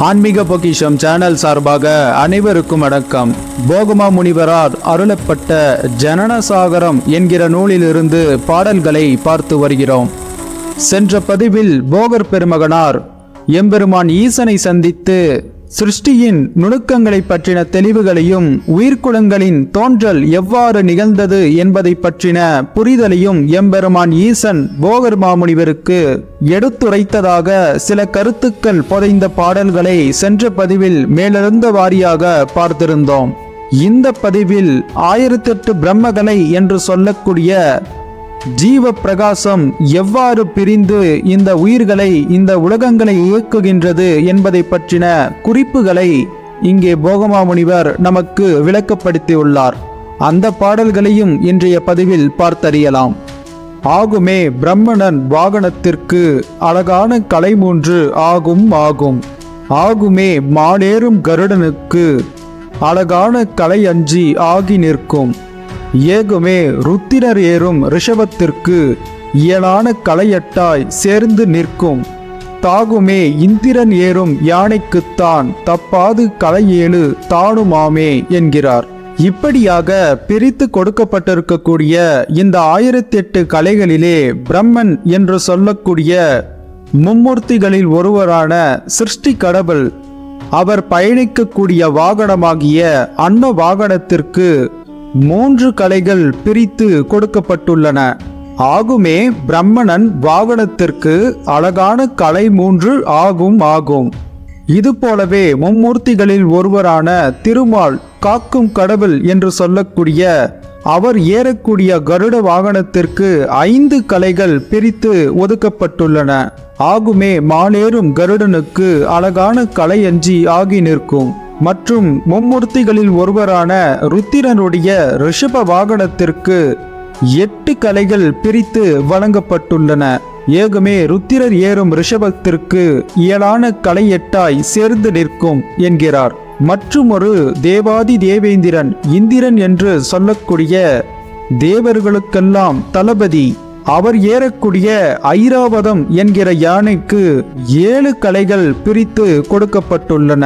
ஆன்மீக பொக்கிஷம் சேனல் சார்பாக அனைவருக்கும் வணக்கம். போகமா முனிவரால் அருளப்பட்ட ஜனனசாகரம் என்கிற நூலிலிருந்து பாடல்களை பார்த்து வருகிறோம். சென்ற பதிவில் போகர் பெருமகனார் எம்பெருமான் ஈசனை சந்தித்து சிருஷ்டியின் நுணுக்கங்களை பற்றின தெளிவுகளையும் உயிர்க்குலங்களின் தோன்றல் எவ்வாறு நிகழ்ந்தது என்பதை பற்றின புரிதலையும் எம்பெருமான் ஈசன் போகர் மாமுனிவருக்கு எடுத்துரைத்ததாக சில கருத்துக்கள் புதைந்த பாடல்களை சென்ற பதிவில் மேலிருந்த வாரியாக பார்த்திருந்தோம். இந்த பதிவில் 1008 பிரம்மகலை என்று சொல்லக்கூடிய ஜீவ பிரகாசம் எவ்வாறு பிரிந்து இந்த உயிர்களை இந்த உலகங்களை இயக்குகின்றது என்பதை பற்றின குறிப்புகளை இங்கே போகமா முனிவர் நமக்கு விளக்கப்படுத்தியுள்ளார். அந்த பாடல்களையும் இன்றைய பதிவில் பார்த்தறியலாம். ஆகுமே பிரம்மணன் வாகனத்திற்கு அழகான கலை 3 ஆகும். ஆகுமே மாலேறும் கருடனுக்கு அழகான கலை 5 ஆகி நிற்கும். ஏகுமே ருத்திரர் ஏறும் ரிஷபத்திற்கு இயலான கலையட்டாய் சேர்ந்து நிற்கும். தாகுமே இந்திரன் ஏறும் யானைக்குத்தான் தப்பாது கலை 7 தானுமாமே என்கிறார். இப்படியாக பிரித்து கொடுக்கப்பட்டிருக்கக்கூடிய இந்த 1008 கலைகளிலே பிரம்மன் என்று சொல்லக்கூடிய மும்மூர்த்திகளில் ஒருவரான சிருஷ்டி கடவுள் அவர் பயணிக்கக்கூடிய வாகனமாகிய அன்ன வாகனத்திற்கு 3 கலைகள் பிரித்து கொடுக்கப்பட்டுள்ளன. ஆகுமே பிரம்மணன் வாகனத்திற்கு அழகான கலை 3 ஆகும். இது போலவே மும்மூர்த்திகளில் ஒருவரான திருமால் காக்கும் கடவுள் என்று சொல்லக்கூடிய அவர் ஏறக்கூடிய கருட வாகனத்திற்கு 5 கலைகள் பிரித்து ஒதுக்கப்பட்டுள்ளன. ஆகுமே மாலேறும் கருடனுக்கு அழகான கலை 5 ஆகி நிற்கும். மற்றும் மும்மூர்த்திகளில் ஒருவரான ருத்திரனுடைய ரிஷப வாகனத்திற்கு 8 கலைகள் பிரித்து வழங்கப்பட்டுள்ளன. ஏகுமே ருத்திரர் ஏறும் ரிஷபத்திற்கு இயலான கலை 8 சேர்ந்து நிற்கும் என்கிறார். மற்றும் ஒரு தேவாதி தேவேந்திரன் இந்திரன் என்று சொல்லக்கூடிய தேவர்களுக்கெல்லாம் தளபதி அவர் ஏறக்கூடிய ஐராவதம் என்கிற யானைக்கு 7 கலைகள் பிரித்து கொடுக்கப்பட்டுள்ளன.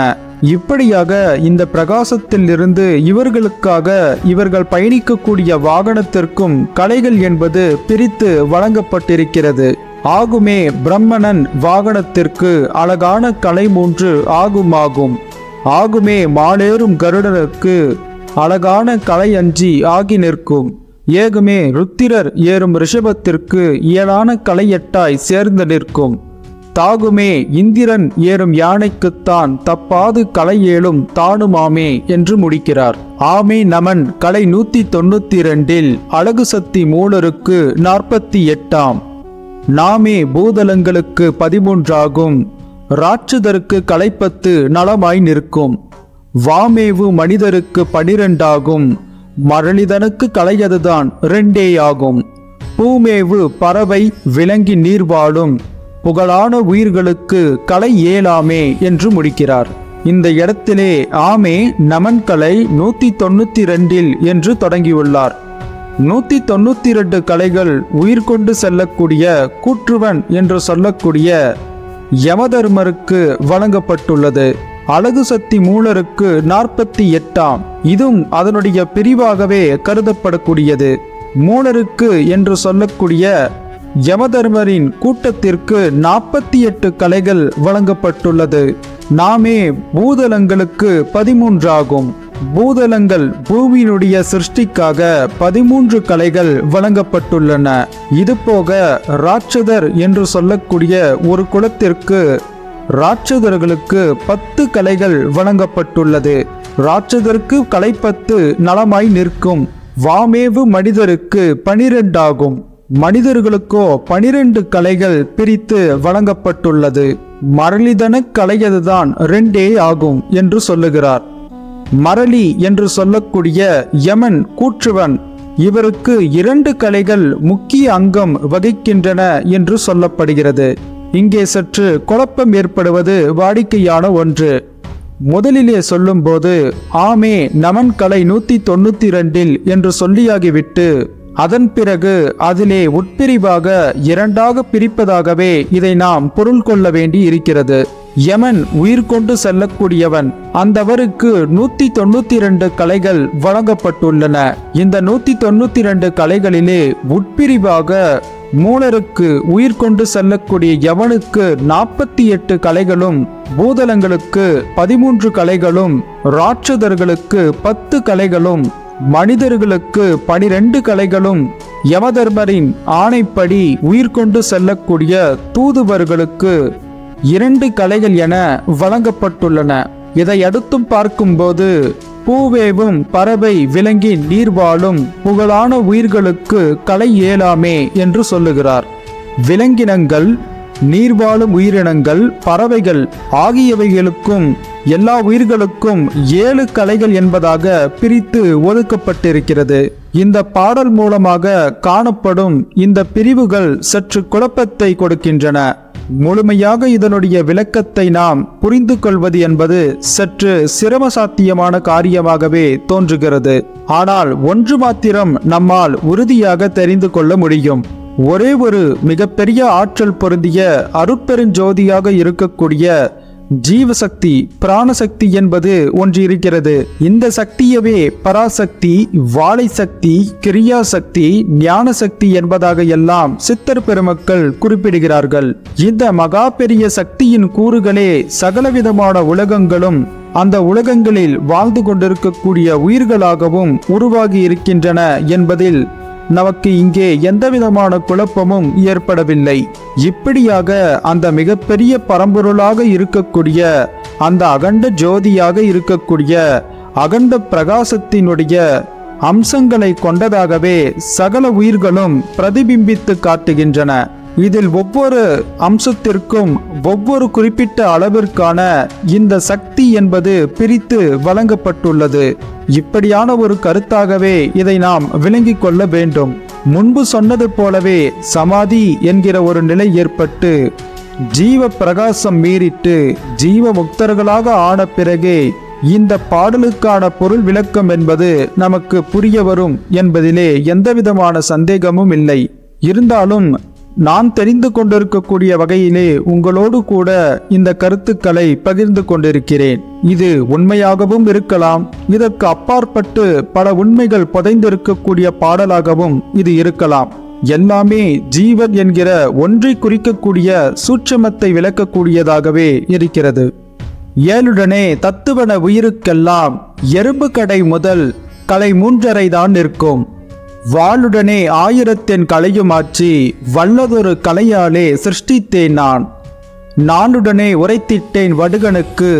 இப்படியாக இந்த பிரகாசத்தில் இருந்து இவர்களுக்காக இவர்கள் பயணிக்கக்கூடிய வாகனத்திற்கும் கலைகள் என்பது பிரித்து வழங்கப்பட்டிருக்கிறது. ஆகுமே பிரம்மணன் வாகனத்திற்கு அழகான கலை 3 ஆகும். ஆகுமே மாலேறும் கருடனுக்கு அழகான கலை 5 ஆகி நிற்கும். ஏகுமே ருத்திரர் ஏறும் ரிஷபத்திற்கு இயலான கலை 8 சேர்ந்து நிற்கும். தாகுமே இந்திரன் ஏறும் யானைக்குத்தான் தப்பாது கலை 7 தானுமாமே என்று முடிக்கிறார். ஆமே நமன் கலை 192 அழகு சக்தி மூலருக்கு 48. நாமே பூதலங்களுக்கு 13 ஆகும். ராட்சதருக்கு கலை 10 நலமாய் நிற்கும். வாமேவு மனிதருக்கு 12 ஆகும். மரளிதனுக்கு கலை அதுதான் 2 ஆகும். பூமேவு பறவை விலங்கி நீர் வாழும் புகழான உயிர்களுக்கு கலை 7 என்று முடிக்கிறார். இந்த இடத்திலே ஆமே நமன் கலை 192 என்று தொடங்கியுள்ளார். 192 கலைகள் உயிர் கொண்டு செல்லக்கூடிய கூற்றுவன் என்று சொல்லக்கூடிய யமதர்மருக்கு வழங்கப்பட்டுள்ளது. அழகு சக்தி மூலருக்கு 48. இதுவும் அதனுடைய பிரிவாகவே கருதப்படக்கூடியது. மூலருக்கு என்று சொல்லக்கூடிய யமதர்மரின் கூட்டத்திற்கு 48 கலைகள் வழங்கப்பட்டுள்ளது. நாமே பூதலங்களுக்கு 13 ஆகும். பூதலங்கள் பூமியினுடைய சிருஷ்டிக்காக 13 கலைகள் வழங்கப்பட்டுள்ளன. இதுபோக ராட்சதர் என்று சொல்லக்கூடிய ஒரு குலத்திற்கு ராட்சதர்களுக்கு 10 கலைகள் வழங்கப்பட்டுள்ளது. ராட்சதருக்கு கலை 10 நலமாய் நிற்கும். வாமேவு மனிதருக்கு 12 ஆகும். மனிதர்களுக்கோ 12 கலைகள் பிரித்து வழங்கப்பட்டுள்ளது. மரளிதன கலையதுதான் 2 ஆகும் என்று சொல்லுகிறார். மரளி என்று சொல்லக்கூடிய யமன் கூற்றுவன் இவருக்கு 2 கலைகள் முக்கிய அங்கம் வகிக்கின்றன என்று சொல்லப்படுகிறது. இங்கே சற்று குழப்பம் ஏற்படுவது வாடிக்கையான ஒன்று. முதலிலே சொல்லும்போது ஆமே நமன் கலை 192 என்று சொல்லியாகிவிட்டு அதன் பிறகு அதிலே உட்பிரிவாக 2ஆக பிரிப்பதாகவே இதை நாம் பொருள் கொள்ள வேண்டி இருக்கிறது. யமன் உயிர் கொண்டு செல்லக்கூடியவன். அந்தவருக்கு 192 கலைகள் வழங்கப்பட்டுள்ளன. இந்த 192 கலைகளிலே உட்பிரிவாக மூலருக்கு உயிர் கொண்டு செல்லக்கூடிய யவனுக்கு 48 கலைகளும், பூதலங்களுக்கு 13 கலைகளும், ராட்சதர்களுக்கு 10 கலைகளும், மனிதர்களுக்கு 12 கலைகளும், யமதர்மரின் ஆணைப்படி உயிர் கொண்டு செல்லக்கூடிய தூதுவர்களுக்கு 2 கலைகள் என வழங்கப்பட்டுள்ளன. இதை அடுத்தும் பார்க்கும்போது பூவேவும் பறவை விலங்கி நீர்வாழும் புகழான உயிர்களுக்கு கலை இயலாமே என்று சொல்லுகிறார். விலங்கினங்கள், நீர்வாழும் உயிரினங்கள், பறவைகள் ஆகியவைகளுக்கும் எல்லா உயிர்களுக்கும் 7 கலைகள் என்பதாக பிரித்து ஒதுக்கப்பட்டிருக்கிறது. இந்த பாடல் மூலமாக காணப்படும் இந்த பிரிவுகள் சற்று குழப்பத்தை கொடுக்கின்றன. முழுமையாக இதனுடைய விளக்கத்தை நாம் புரிந்து கொள்வது என்பது சற்று சிரம சாத்தியமான காரியமாகவே தோன்றுகிறது. ஆனால் ஒன்று மாத்திரம் நம்மால் உறுதியாக தெரிந்து கொள்ள முடியும். ஒரே ஒரு மிகப்பெரிய ஆற்றல் பொருந்திய அருட்பெருஞ்சோதியாக இருக்கக்கூடிய ஜீவசக்தி, பிராணசக்தி என்பது ஒன்று இருக்கிறது. இந்த சக்தியவே பராசக்தி, வாழை சக்தி, கிரியாசக்தி, ஞான சக்தி என்பதாக எல்லாம் சித்தர் பெருமக்கள் குறிப்பிடுகிறார்கள். இந்த மகா பெரிய சக்தியின் கூறுகளே சகலவிதமான உலகங்களும் அந்த உலகங்களில் வாழ்ந்து கொண்டிருக்கக்கூடிய உயிர்களாகவும் உருவாகி இருக்கின்றன என்பதில் நமக்கு இங்கே எந்தவிதமான குழப்பமும் ஏற்படவில்லை. இப்படியாக அந்த மிகப்பெரிய பரம்பொருளாக இருக்கக்கூடிய, அந்த அகண்ட ஜோதியாக இருக்கக்கூடிய அகண்ட பிரகாசத்தினுடைய அம்சங்களை கொண்டதாகவே சகல உயிர்களும் பிரதிபிம்பித்து காட்டுகின்றன. இதில் ஒவ்வொரு அம்சத்திற்கும் ஒவ்வொரு குறிப்பிட்ட அளவிற்கான இந்த சக்தி என்பது பிரித்து வழங்கப்பட்டுள்ளது. இப்படியான ஒரு கருத்தாகவே இதை நாம் விளங்கிக் கொள்ள வேண்டும். முன்பு சொன்னது போலவே சமாதி என்கிற ஒரு நிலை ஏற்பட்டு ஜீவ பிரகாசம் மீறிட்டு ஜீவ முக்தர்களாக ஆன பிறகே இந்த பாடலுக்கான பொருள் விளக்கம் என்பது நமக்கு புரிய வரும் என்பதிலே எந்தவிதமான சந்தேகமும் இல்லை. இருந்தாலும் நான் தெரிந்து கொண்டிருக்கக்கூடிய வகையிலே உங்களோடு கூட இந்த கருத்துக்களை பகிர்ந்து கொண்டிருக்கிறேன். இது உண்மையாகவும் இருக்கலாம், இதற்கு அப்பாற்பட்டு பல உண்மைகள் புதைந்திருக்கக்கூடிய பாடலாகவும் இது இருக்கலாம். எல்லாமே ஜீவன் என்கிற ஒன்றை குறிக்கக்கூடிய சூட்சமத்தை விளக்கக்கூடியதாகவே இருக்கிறது. ஏழுடனே தத்துவன உயிருக்கெல்லாம் எறும்பு கடை முதல் கலை 3.5 தான் நிற்கும். வாளுடனே 1000 கலையுமாற்றி வல்லதொரு கலையாலே சிருஷ்டித்தேன் நான். நானுடனே உரைத்திட்டேன் வடுகனுக்கு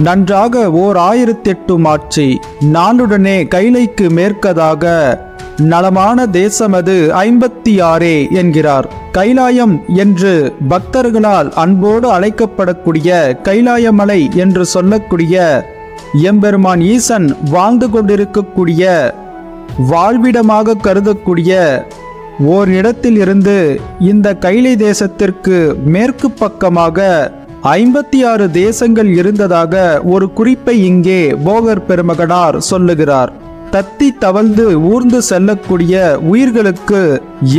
நன்றாக ஓர் 1008 மாற்றி. நானுடனே கைலைக்கு மேற்கதாக நலமான தேசமது 56 என்கிறார். கைலாயம் என்று பக்தர்களால் அன்போடு அழைக்கப்படக்கூடிய கைலாயமலை என்று சொல்லக்கூடிய எம்பெருமான் ஈசன் வாழ்ந்து கொண்டிருக்கக்கூடிய வாழ்விடமாக கருதக்கூடிய ஓர் இடத்தில் இருந்து இந்த கைலை தேசத்திற்கு மேற்கு பக்கமாக 56 தேசங்கள் இருந்ததாக ஒரு குறிப்பை இங்கே போகர் பெருமகனார் சொல்லுகிறார். தத்தி தவழ்ந்து ஊர்ந்து செல்லக்கூடிய உயிர்களுக்கு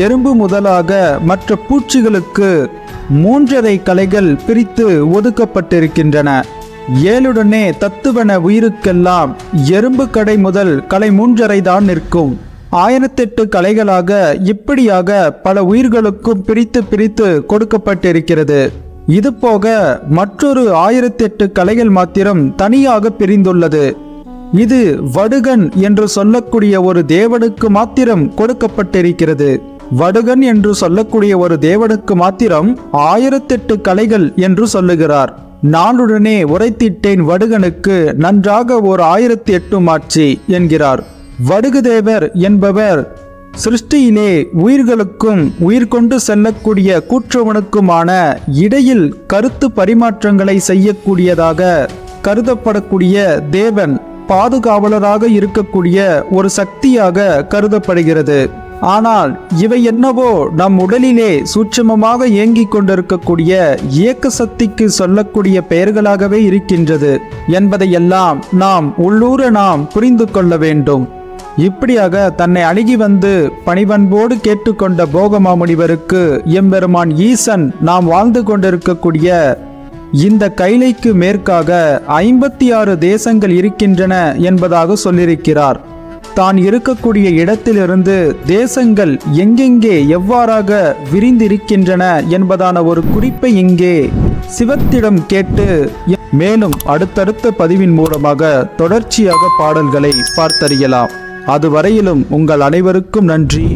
எறும்பு முதலாக மற்ற பூச்சிகளுக்கு 3.5 கலைகள் பிரித்து ஒதுக்கப்பட்டிருக்கின்றன. ஏழுடனே தத்துவன உயிருக்கெல்லாம் எறும்பு கடை முதல் கலை 3.5 தான் நிற்கும். 1008 கலைகளாக இப்படியாக பல உயிர்களுக்கும் பிரித்து பிரித்து கொடுக்கப்பட்டிருக்கிறது. இது போக மற்றொரு 1008 கலைகள் மாத்திரம் தனியாக பிரிந்துள்ளது. இது வடுகன் என்று சொல்லக்கூடிய ஒரு தேவனுக்கு மாத்திரம் கொடுக்கப்பட்டிருக்கிறது. வடுகன் என்று சொல்லக்கூடிய ஒரு தேவனுக்கு மாத்திரம் 1008 கலைகள் என்று சொல்லுகிறார். நானுடனே உரைத்திட்டேன் வடுகனுக்கு நன்றாக ஓர் 1008 மாற்றி என்கிறார். வடுகுதேவர் என்பவர் சிருஷ்டியிலே உயிர்களுக்கும் உயிர் கொண்டு செல்லக்கூடிய கூற்றவனுக்குமான இடையில் கருத்து பரிமாற்றங்களை செய்யக்கூடியதாக கருதப்படக்கூடிய தேவன், பாதுகாவலராக இருக்கக்கூடிய ஒரு சக்தியாக கருதப்படுகிறது. ஆனால் இவை என்னவோ நம் உடலிலே சூட்சமமாக இயங்கிக் கொண்டிருக்கக்கூடிய இயக்க சக்திக்கு சொல்லக்கூடிய பெயர்களாகவே இருக்கின்றது என்பதையெல்லாம் நாம் உள்ளூர நாம் புரிந்து கொள்ள வேண்டும். இப்படியாக தன்னை அணுகி வந்து பணிவன்போடு கேட்டுக்கொண்ட போகமாமுனிவருக்கு எம்பெருமான் ஈசன் நாம் வாழ்ந்து கொண்டிருக்கக்கூடிய இந்த கைலைக்கு மேற்காக 56 தேசங்கள் இருக்கின்றன என்பதாக சொல்லியிருக்கிறார். தான் இருக்கக்கூடிய இடத்திலிருந்து தேசங்கள் எங்கெங்கே எவ்வாறாக விரிந்திருக்கின்றன என்பதான ஒரு குறிப்பை இங்கே சிவத்திடம் கேட்டு மேலும் அடுத்தடுத்த பதிவின் மூலமாக தொடர்ச்சியாக பாடல்களை பார்த்தறியலாம். அதுவரையிலும் உங்கள் அனைவருக்கும் நன்றி.